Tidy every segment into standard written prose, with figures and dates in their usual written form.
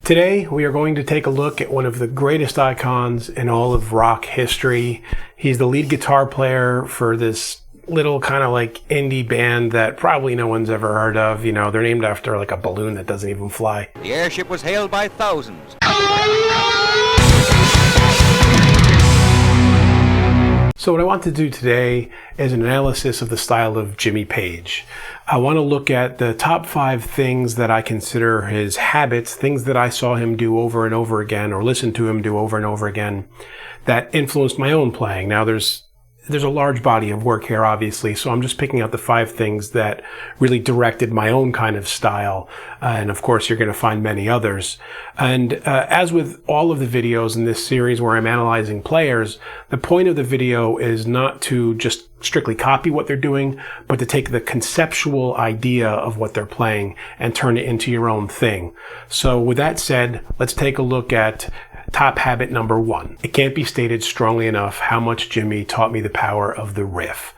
Today, we are going to take a look at one of the greatest icons in all of rock history. He's the lead guitar player for this little kind of like indie band that probably no one's ever heard of. You know, they're named after like a balloon that doesn't even fly. The airship was hailed by thousands. So what I want to do today is an analysis of the style of Jimmy Page. I want to look at the top 5 things that I consider his habits, things that I saw him do over and over again or listened to him do over and over again that influenced my own playing. Now there's a large body of work here, obviously, so I'm just picking out the 5 things that really directed my own kind of style. And of course, you're going to find many others. And as with all of the videos in this series where I'm analyzing players, the point of the video is not to just strictly copy what they're doing, but to take the conceptual idea of what they're playing and turn it into your own thing. So with that said, let's take a look at top habit number 1. It can't be stated strongly enough how much Jimmy taught me the power of the riff.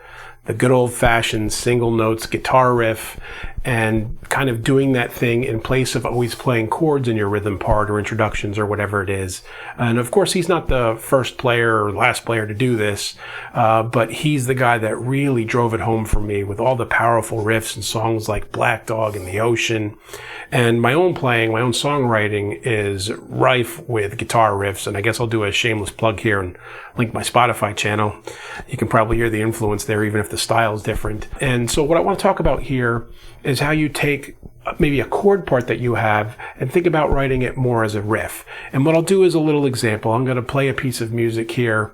The good old-fashioned single notes guitar riff, and kind of doing that thing in place of always playing chords in your rhythm part or introductions or whatever it is. And of course, he's not the first player or last player to do this, but he's the guy that really drove it home for me with all the powerful riffs and songs like Black Dog and The Ocean. And my own playing, my own songwriting is rife with guitar riffs, and I guess I'll do a shameless plug here and link my Spotify channel. You can probably hear the influence there, even if the style is different. And so what I want to talk about here is how you take maybe a chord part that you have and think about writing it more as a riff. And what I'll do is a little example. I'm going to play a piece of music here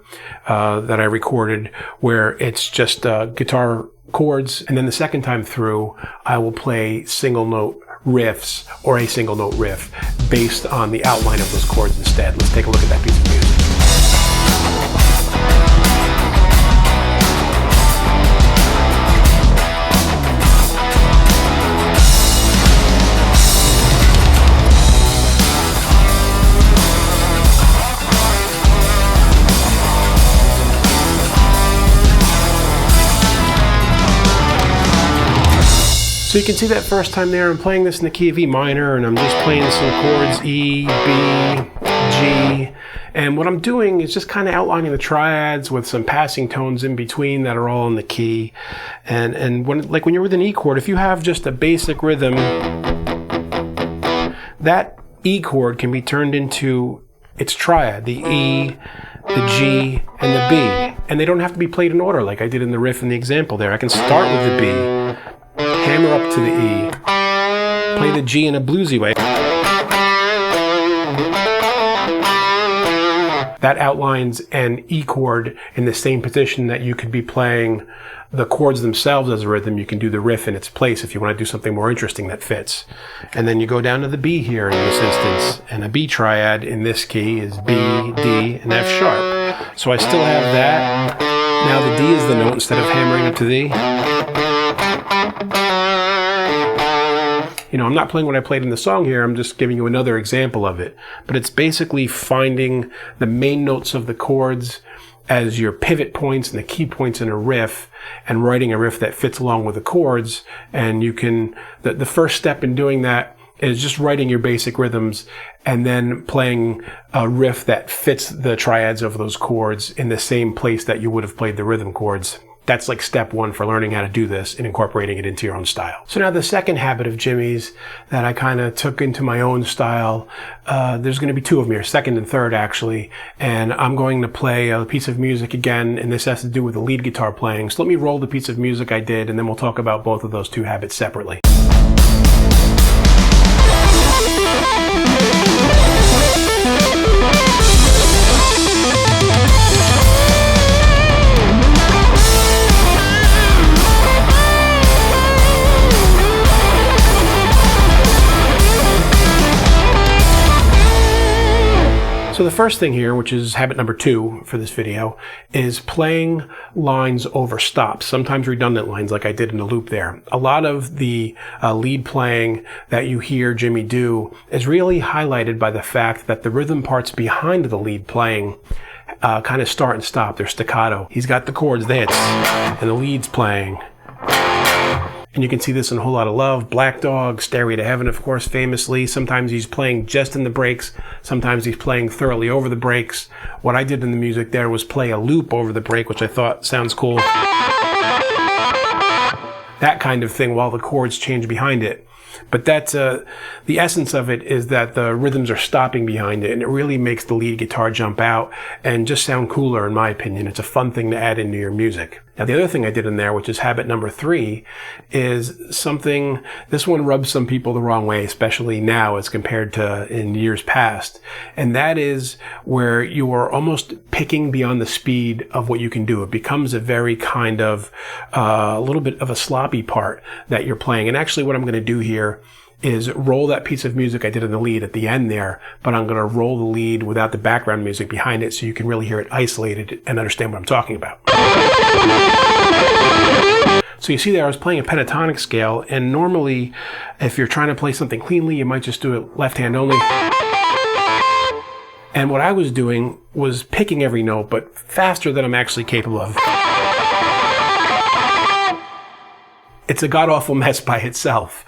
that I recorded where it's just guitar chords, and then the second time through I will play single note riffs or a single note riff based on the outline of those chords instead. Let's take a look at that piece of music. So you can see that first time there, I'm playing this in the key of E minor, and I'm just playing some chords, E, B, G. And what I'm doing is just kind of outlining the triads with some passing tones in between that are all in the key. And when you're with an E chord, if you have just a basic rhythm, that E chord can be turned into its triad, the E, the G, and the B. And they don't have to be played in order like I did in the riff in the example there. I can start with the B, hammer up to the E, play the G in a bluesy way. That outlines an E chord in the same position that you could be playing the chords themselves as a rhythm. You can do the riff in its place if you want to do something more interesting that fits. And then you go down to the B here in this instance, and a B triad in this key is B, D, and F sharp. So I still have that. Now the D is the note instead of hammering up to the. You know, I'm not playing what I played in the song here, I'm just giving you another example of it. But it's basically finding the main notes of the chords as your pivot points and the key points in a riff, and writing a riff that fits along with the chords. And you can, the first step in doing that is just writing your basic rhythms and then playing a riff that fits the triads of those chords in the same place that you would have played the rhythm chords. That's like step 1 for learning how to do this and incorporating it into your own style. So now the second habit of Jimmy's that I kind of took into my own style, there's going to be 2 of them here, second and third actually, and I'm going to play a piece of music again, and this has to do with the lead guitar playing. So let me roll the piece of music I did, and then we'll talk about both of those 2 habits separately. So the first thing here, which is habit number 2 for this video, is playing lines over stops, sometimes redundant lines like I did in the loop there. A lot of the lead playing that you hear Jimmy do is really highlighted by the fact that the rhythm parts behind the lead playing kind of start and stop. They're staccato. He's got the chords, the hits, and the lead's playing. And you can see this in A Whole Lot of Love, Black Dog, Stairway to Heaven, of course, famously. Sometimes he's playing just in the breaks. Sometimes he's playing thoroughly over the breaks. What I did in the music there was play a loop over the break, which I thought sounds cool. That kind of thing while the chords change behind it. But that's the essence of it is that the rhythms are stopping behind it, and it really makes the lead guitar jump out and just sound cooler, in my opinion. It's a fun thing to add into your music. Now, the other thing I did in there, which is habit number 3, is something, this one rubs some people the wrong way, especially now as compared to in years past. And that is where you are almost picking beyond the speed of what you can do. It becomes a very kind of, a little bit of a sloppy part that you're playing. And actually what I'm going to do here is roll that piece of music I did in the lead at the end there, but I'm going to roll the lead without the background music behind it so you can really hear it isolated and understand what I'm talking about. So you see there I was playing a pentatonic scale, and normally if you're trying to play something cleanly, you might just do it left hand only. And what I was doing was picking every note, but faster than I'm actually capable of. It's a god-awful mess by itself.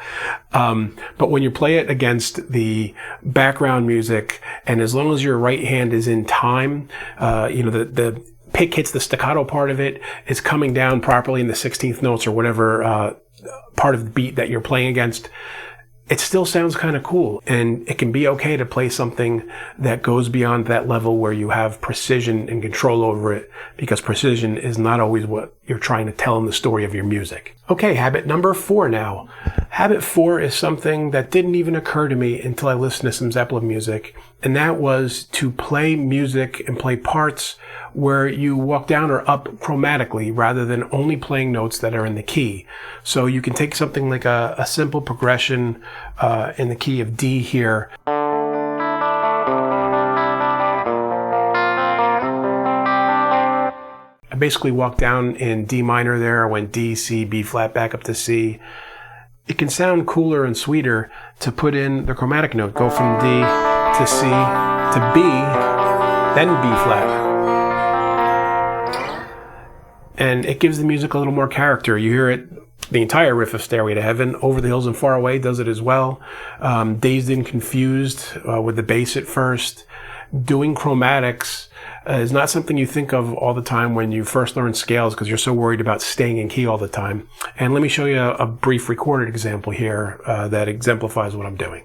But when you play it against the background music, and as long as your right hand is in time, the pick hits the staccato part of it, is coming down properly in the 16th notes or whatever part of the beat that you're playing against, it still sounds kind of cool. And it can be okay to play something that goes beyond that level where you have precision and control over it, because precision is not always what you're trying to tell in the story of your music. Okay, habit number 4 now. Habit 4 is something that didn't even occur to me until I listened to some Zeppelin music, and that was to play music and play parts where you walk down or up chromatically rather than only playing notes that are in the key. So you can take something like a simple progression in the key of D here. I basically walked down in D minor there. I went D, C, B flat, back up to C. It can sound cooler and sweeter to put in the chromatic note. Go from D to C to B, then B flat. And it gives the music a little more character. You hear it, the entire riff of Stairway to Heaven. Over the Hills and Far Away does it as well. Dazed and Confused with the bass at first. Doing chromatics is not something you think of all the time when you first learn scales, because you're so worried about staying in key all the time. And let me show you a brief recorded example here that exemplifies what I'm doing.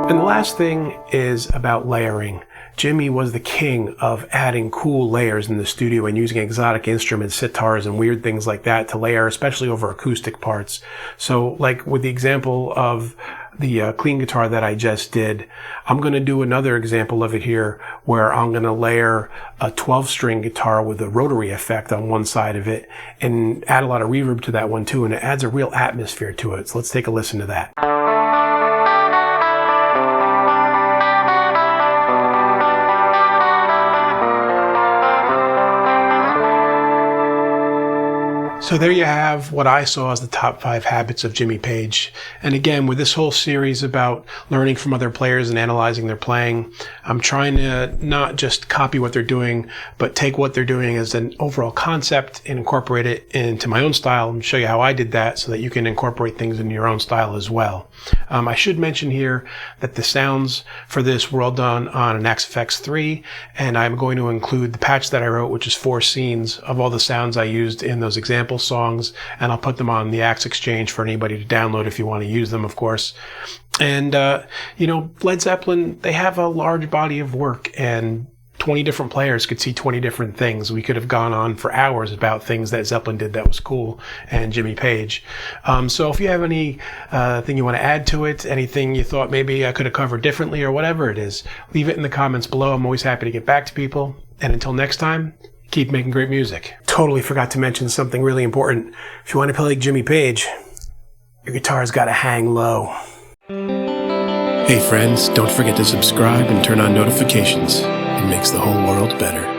And the last thing is about layering. Jimmy was the king of adding cool layers in the studio and using exotic instruments, sitars and weird things like that to layer, especially over acoustic parts. So like with the example of the clean guitar that I just did, I'm going to do another example of it here where I'm going to layer a 12-string guitar with a rotary effect on one side of it and add a lot of reverb to that one too, and it adds a real atmosphere to it. So let's take a listen to that. So there you have what I saw as the top 5 habits of Jimmy Page. And again, with this whole series about learning from other players and analyzing their playing, I'm trying to not just copy what they're doing, but take what they're doing as an overall concept and incorporate it into my own style and show you how I did that so that you can incorporate things into your own style as well. I should mention here that the sounds for this were all done on an XFX 3, and I'm going to include the patch that I wrote, which is 4 scenes of all the sounds I used in those example songs, and I'll put them on the Axe Exchange for anybody to download if you want to use them, of course. And, Led Zeppelin, they have a large body of work, and 20 different players could see 20 different things. We could have gone on for hours about things that Zeppelin did that was cool, and Jimmy Page. So if you have any thing you want to add to it, anything you thought maybe I could have covered differently or whatever it is, leave it in the comments below. I'm always happy to get back to people. And until next time, keep making great music. Totally forgot to mention something really important. If you want to play like Jimmy Page, your guitar's got to hang low. Hey friends, don't forget to subscribe and turn on notifications. It makes the whole world better.